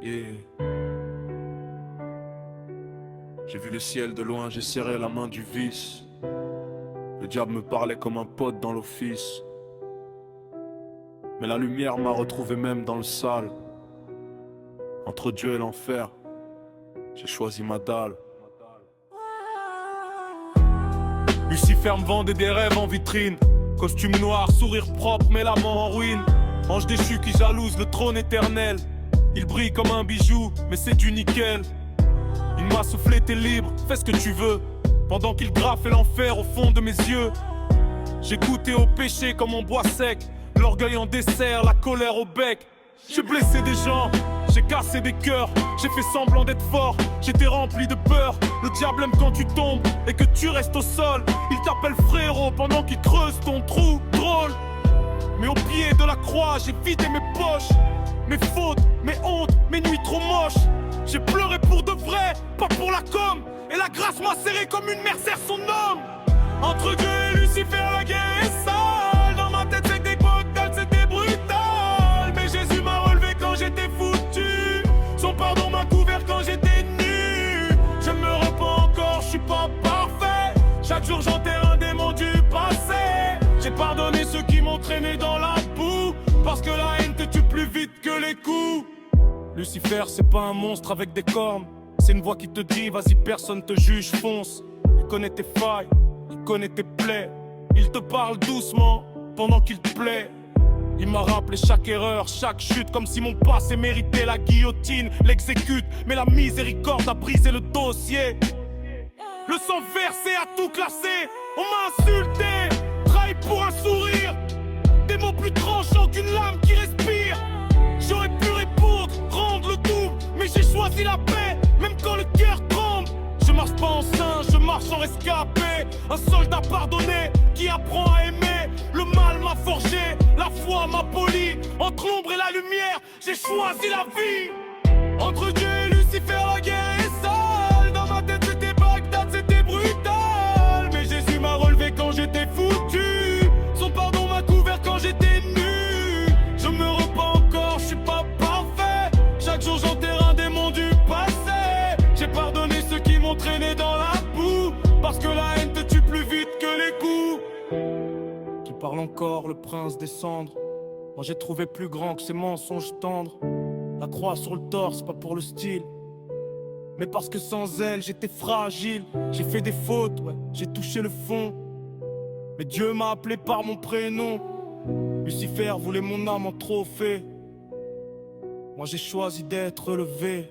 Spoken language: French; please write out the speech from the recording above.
Et j'ai vu le ciel de loin, j'ai serré la main du vice. Le diable me parlait comme un pote dans l'office. Mais la lumière m'a retrouvé même dans le sale. Entre Dieu et l'enfer, j'ai choisi ma dalle. Lucifer me vendait des rêves en vitrine. Costume noir, sourire propre mais l'âme en ruine. Ange déchu qui jalouse le trône éternel. Il brille comme un bijou mais c'est du nickel. Il m'a soufflé t'es libre, fais ce que tu veux. Pendant qu'il graffait l'enfer au fond de mes yeux. J'ai goûté au péché comme on boit sec. L'orgueil en dessert, la colère au bec. J'ai blessé des gens, j'ai cassé des cœurs. J'ai fait semblant d'être fort, j'étais rempli de peur. Le diable aime quand tu tombes et que tu restes au sol. Il t'appelle frérot pendant qu'il creuse ton trou. Drôle. Mais au pied de la croix, j'ai vidé mes poches. Mes fautes, mes hontes, mes nuits trop moches. J'ai pleuré pour de vrai, pas pour la com. Et la grâce m'a serré comme une mère serre son homme. Entre Dieu et Lucifer, la guerre est sale. Dans ma tête, c'est des cocktails, c'était brutal. Mais Jésus m'a relevé quand j'étais foutu. Son pardon m'a couvert quand j'étais nu. Je me repens encore, je suis pas parfait. Chaque jour j'enterre un démon du passé. J'ai pardonné ceux qui m'ont traîné dans la boue. Parce que la haine te tue plus vite que les coups. Lucifer, c'est pas un monstre avec des cornes. C'est une voix qui te dit, vas-y, personne te juge, fonce. Il connaît tes failles, il connaît tes plaies. Il te parle doucement, pendant qu'il te plaît. Il m'a rappelé chaque erreur, chaque chute. Comme si mon passé méritait la guillotine. L'exécute, mais la miséricorde a brisé le dossier. Le sang versé a tout classé. On m'a insulté, trahi pour un sourire. Des mots plus tranchants qu'une lame qui respire. J'aurais pu répondre, rendre le double. Mais j'ai choisi la paix, même quand le cœur tremble. Je marche pas en singe, je marche en rescapé. Un soldat pardonné qui apprend à aimer. Le mal m'a forgé, la foi m'a poli. Entre l'ombre et la lumière, j'ai choisi la vie. Entre Dieu et Lucifer, la guerre est sale. Dans ma tête c'était Bagdad, c'était brutal. Mais Jésus m'a relevé quand j'étais foutu. Son pardon m'a couvert quand j'étais nu. Je me repens encore, je suis pas parfait. Chaque jour j'enterre un démon du passé. J'ai pardonné ceux qui m'ont traîné dans la boue. Parce que la haine te tue plus vite que les coups. Qui parle encore, le prince des cendres. Moi j'ai trouvé plus grand que ces mensonges tendres. La croix sur le torse, pas pour le style. Mais parce que sans elle, j'étais fragile. J'ai fait des fautes, ouais, j'ai touché le fond. Mais Dieu m'a appelé par mon prénom. Lucifer voulait mon âme en trophée. Moi j'ai choisi d'être relevé.